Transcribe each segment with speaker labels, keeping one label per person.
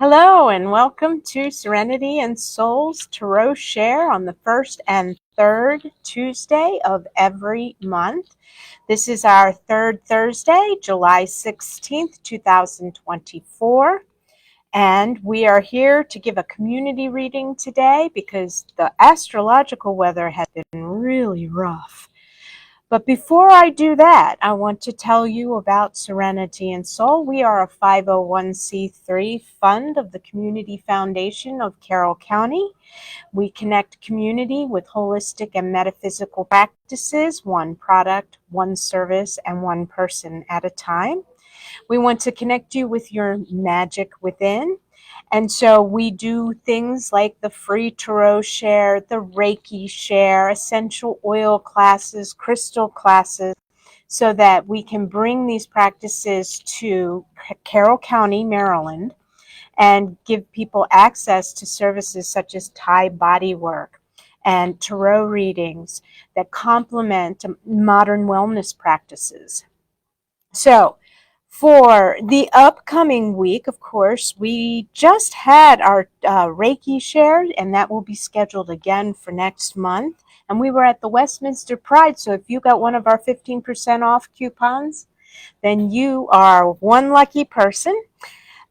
Speaker 1: Hello and welcome to Serenity and Souls Tarot Share on the first and third Tuesday of every month. This is our third Thursday, July 16th, 2024. And we are here to give a community reading today because the astrological weather has been really rough. But before I do that, I want to tell you about Serenity and Soul. We are a 501c3 fund of the Community Foundation of Carroll County. We connect community with holistic and metaphysical practices, one product, one service, and one person at a time. We want to connect you with your magic within. And so we do things like the free tarot share, the Reiki share, essential oil classes, crystal classes, so that we can bring these practices to Carroll County, Maryland, and give people access to services such as Thai body work and tarot readings that complement modern wellness practices. So, for the upcoming week, of course, we just had our Reiki share, and that will be scheduled again for next month. And we were at the Westminster Pride, so if you got one of our 15% off coupons, then you are one lucky person.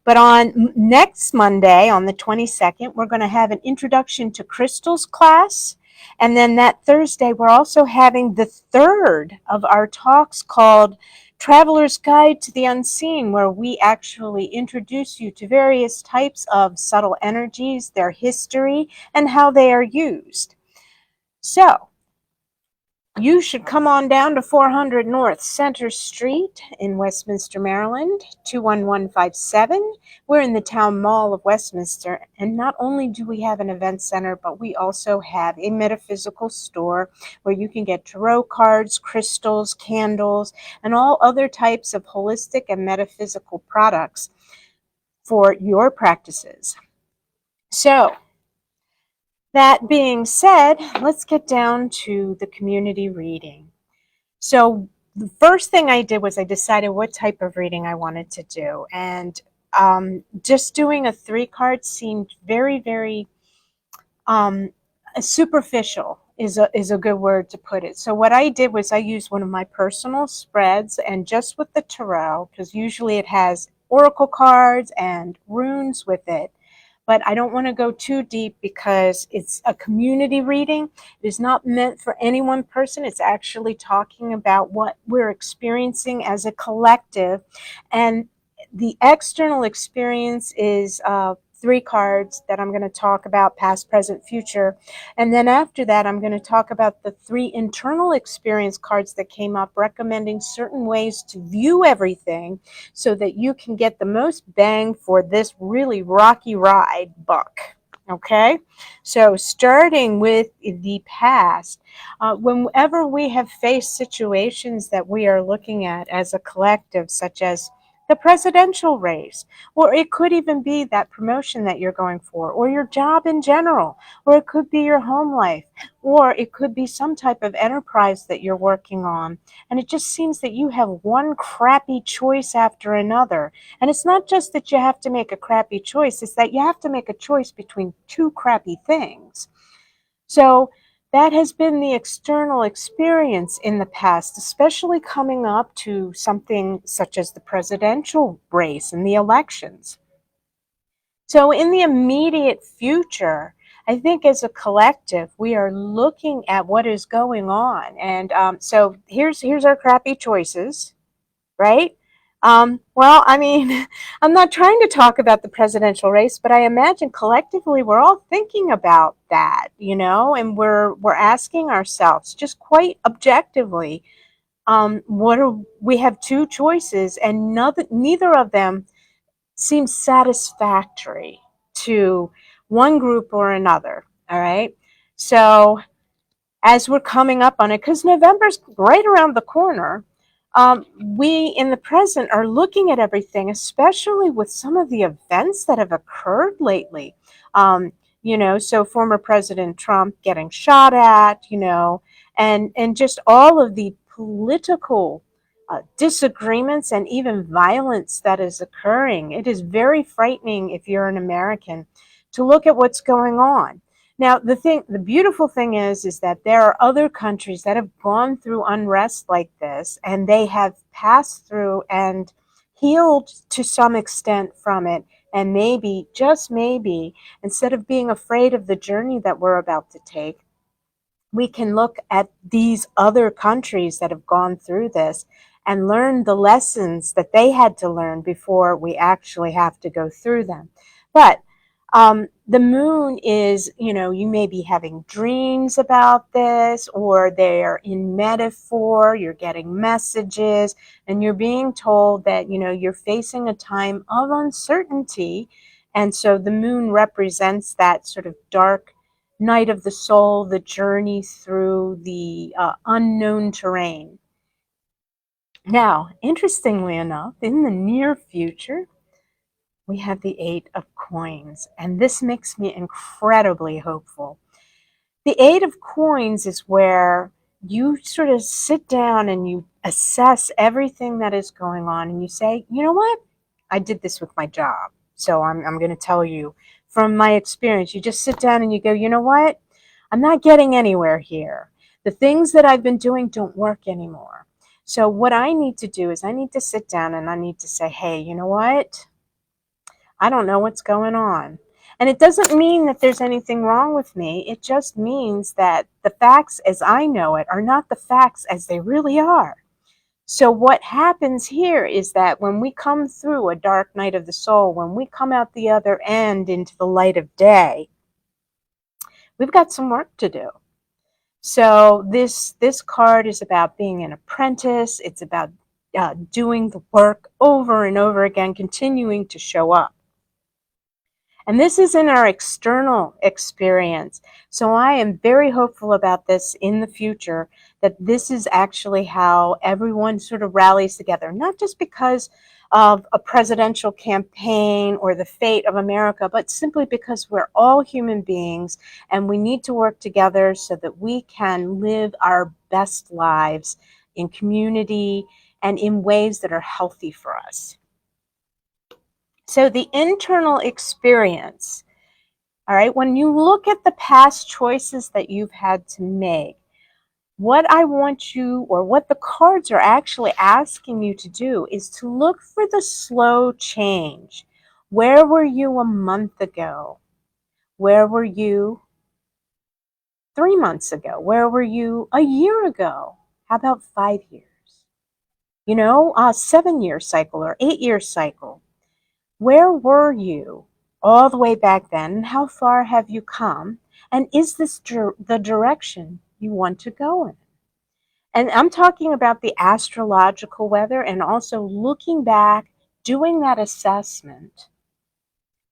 Speaker 1: But on next Monday, on the 22nd, we're going to have an introduction to crystals class. And then that Thursday, we're also having the third of our talks called Traveler's Guide to the Unseen, where we actually introduce you to various types of subtle energies, their history, and how they are used. So, you should come on down to 400 North Center Street in Westminster, Maryland, 21157. We're in the Town Mall of Westminster, and not only do we have an event center, but we also have a metaphysical store where you can get tarot cards, crystals, candles, and all other types of holistic and metaphysical products for your practices. So, that being said, let's get down to the community reading. So the first thing I did was I decided what type of reading I wanted to do. And just doing a 3-card seemed very, very superficial is a good word to put it. So what I did was I used one of my personal spreads, and just with the tarot, because usually it has oracle cards and runes with it. But I don't want to go too deep because it's a community reading. It is not meant for any one person. It's actually talking about what we're experiencing as a collective. And the external experience is 3 cards that I'm going to talk about: past, present, future. And then after that, I'm going to talk about the 3 internal experience cards that came up, recommending certain ways to view everything so that you can get the most bang for this really rocky ride buck. Okay, so starting with the past, whenever we have faced situations that we are looking at as a collective, such as the presidential race, or it could even be that promotion that you're going for, or your job in general, or it could be your home life, or it could be some type of enterprise that you're working on, and it just seems that you have one crappy choice after another. And it's not just that you have to make a crappy choice, it's that you have to make a choice between 2 crappy things. So that has been the external experience in the past, especially coming up to something such as the presidential race and the elections. So in the immediate future, I think as a collective, we are looking at what is going on. And so here's our crappy choices, right? Well, I mean, I'm not trying to talk about the presidential race, but I imagine collectively we're all thinking about that, and we're asking ourselves just quite objectively, we have 2 choices, and neither of them seems satisfactory to one group or another. All right. So as we're coming up on it, because November's right around the corner, we in the present are looking at everything, especially with some of the events that have occurred lately. So former President Trump getting shot at, and just all of the political disagreements and even violence that is occurring. It is very frightening if you're an American to look at what's going on. Now, the beautiful thing is that there are other countries that have gone through unrest like this, and they have passed through and healed to some extent from it. And maybe, just maybe, instead of being afraid of the journey that we're about to take, we can look at these other countries that have gone through this and learn the lessons that they had to learn before we actually have to go through them. But the moon is, you may be having dreams about this, or they're in metaphor, you're getting messages, and you're being told that, you're facing a time of uncertainty. And so the moon represents that sort of dark night of the soul, the journey through the unknown terrain. Now, interestingly enough, in the near future, we have the Eight of Coins, and this makes me incredibly hopeful. The Eight of Coins is where you sort of sit down and you assess everything that is going on, and you say, you know what? I did this with my job, so I'm going to tell you from my experience. You just sit down and you go, you know what? I'm not getting anywhere here. The things that I've been doing don't work anymore. So what I need to do is I need to sit down and I need to say, hey, you know what? I don't know what's going on. And it doesn't mean that there's anything wrong with me. It just means that the facts as I know it are not the facts as they really are. So what happens here is that when we come through a dark night of the soul, when we come out the other end into the light of day, we've got some work to do. So this card is about being an apprentice. It's about doing the work over and over again, continuing to show up. And this is in our external experience. So I am very hopeful about this in the future, that this is actually how everyone sort of rallies together, not just because of a presidential campaign or the fate of America, but simply because we're all human beings and we need to work together so that we can live our best lives in community and in ways that are healthy for us. So the internal experience, all right, when you look at the past choices that you've had to make, what I want you, or what the cards are actually asking you to do, is to look for the slow change. Where were you a month ago? Where were you 3 months ago? Where were you a year ago? How about 5 years? A 7-year cycle or 8-year cycle. Where were you all the way back then, and how far have you come? And is this the direction you want to go in? And I'm talking about the astrological weather, and also looking back, doing that assessment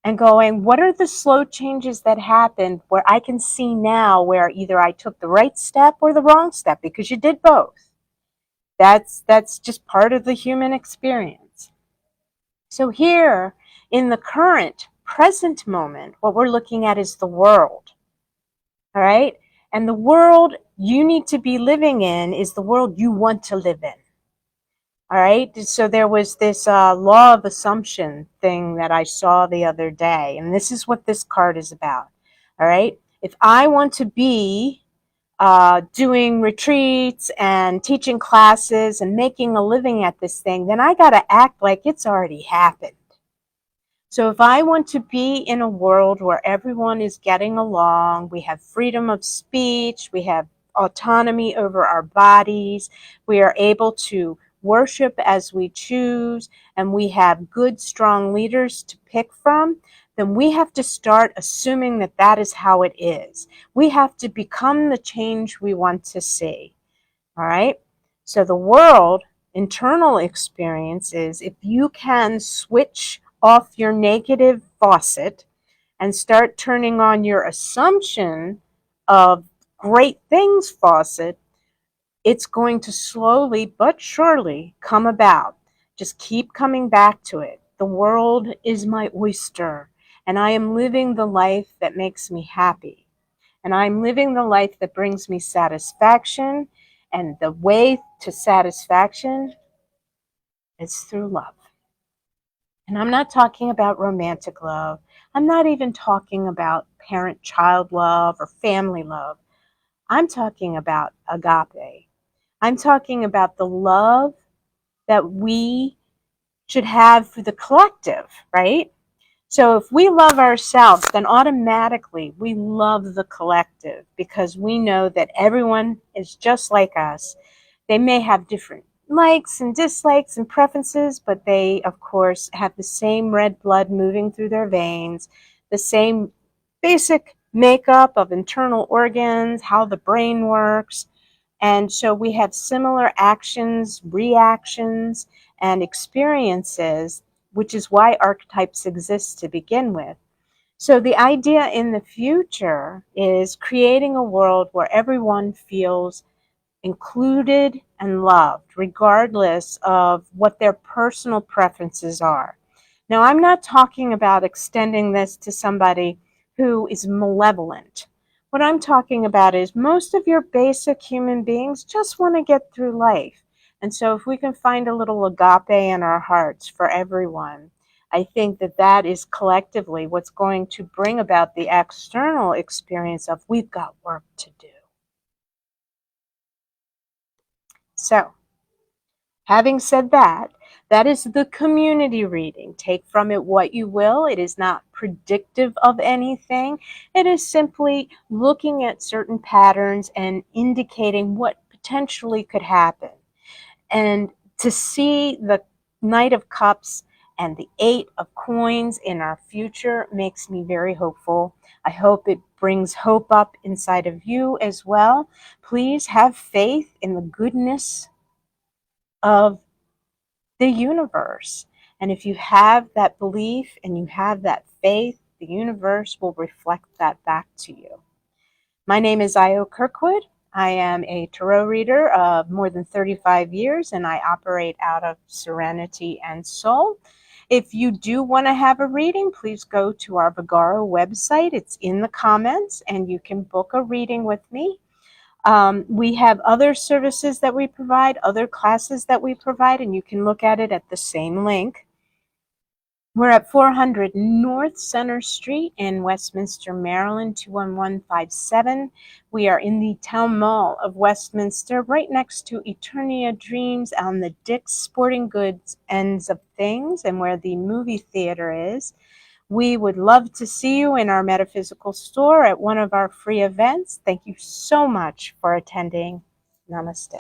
Speaker 1: and going, what are the slow changes that happened where I can see now where either I took the right step or the wrong step, because you did both. That's just part of the human experience. So here, in the current, present moment, what we're looking at is the world. All right? And the world you need to be living in is the world you want to live in. All right? So there was this law of assumption thing that I saw the other day, and this is what this card is about. All right? If I want to be doing retreats and teaching classes and making a living at this thing, then I got to act like it's already happened. So if I want to be in a world where everyone is getting along, we have freedom of speech, we have autonomy over our bodies, we are able to worship as we choose, and we have good, strong leaders to pick from, then we have to start assuming that that is how it is. We have to become the change we want to see. All right? So the world internal experience is, if you can switch off your negative faucet and start turning on your assumption of great things faucet, it's going to slowly but surely come about. Just keep coming back to it. The world is my oyster, and I am living the life that makes me happy. And I'm living the life that brings me satisfaction. And the way to satisfaction It's through love. And I'm not talking about romantic love. I'm not even talking about parent-child love or family love. I'm talking about agape. I'm talking about the love that we should have for the collective, right? So if we love ourselves, then automatically we love the collective because we know that everyone is just like us. They may have different likes and dislikes and preferences, but they, of course, have the same red blood moving through their veins, the same basic makeup of internal organs, how the brain works. And so we have similar actions, reactions, and experiences, which is why archetypes exist to begin with. So the idea in the future is creating a world where everyone feels included and loved, regardless of what their personal preferences are. Now, I'm not talking about extending this to somebody who is malevolent. What I'm talking about is most of your basic human beings just want to get through life. And so if we can find a little agape in our hearts for everyone, I think that that is collectively what's going to bring about the external experience of we've got work to do. So, having said that, that is the community reading. Take from it what you will. It is not predictive of anything. It is simply looking at certain patterns and indicating what potentially could happen. And to see the Knight of Cups and the Eight of Coins in our future makes me very hopeful. I hope it brings hope up inside of you as well. Please have faith in the goodness of the universe. And if you have that belief and you have that faith, the universe will reflect that back to you. My name is Io Kirkwood. I am a tarot reader of more than 35 years, and I operate out of Serenity and Soul. If you do want to have a reading, please go to our Vagaro website. It's in the comments, and you can book a reading with me. We have other services that we provide, other classes that we provide, and you can look at it at the same link. We're at 400 North Center Street in Westminster, Maryland, 21157. We are in the Town Mall of Westminster, right next to Eternia Dreams on the Dick's Sporting Goods ends of things and where the movie theater is. We would love to see you in our metaphysical store at one of our free events. Thank you so much for attending. Namaste.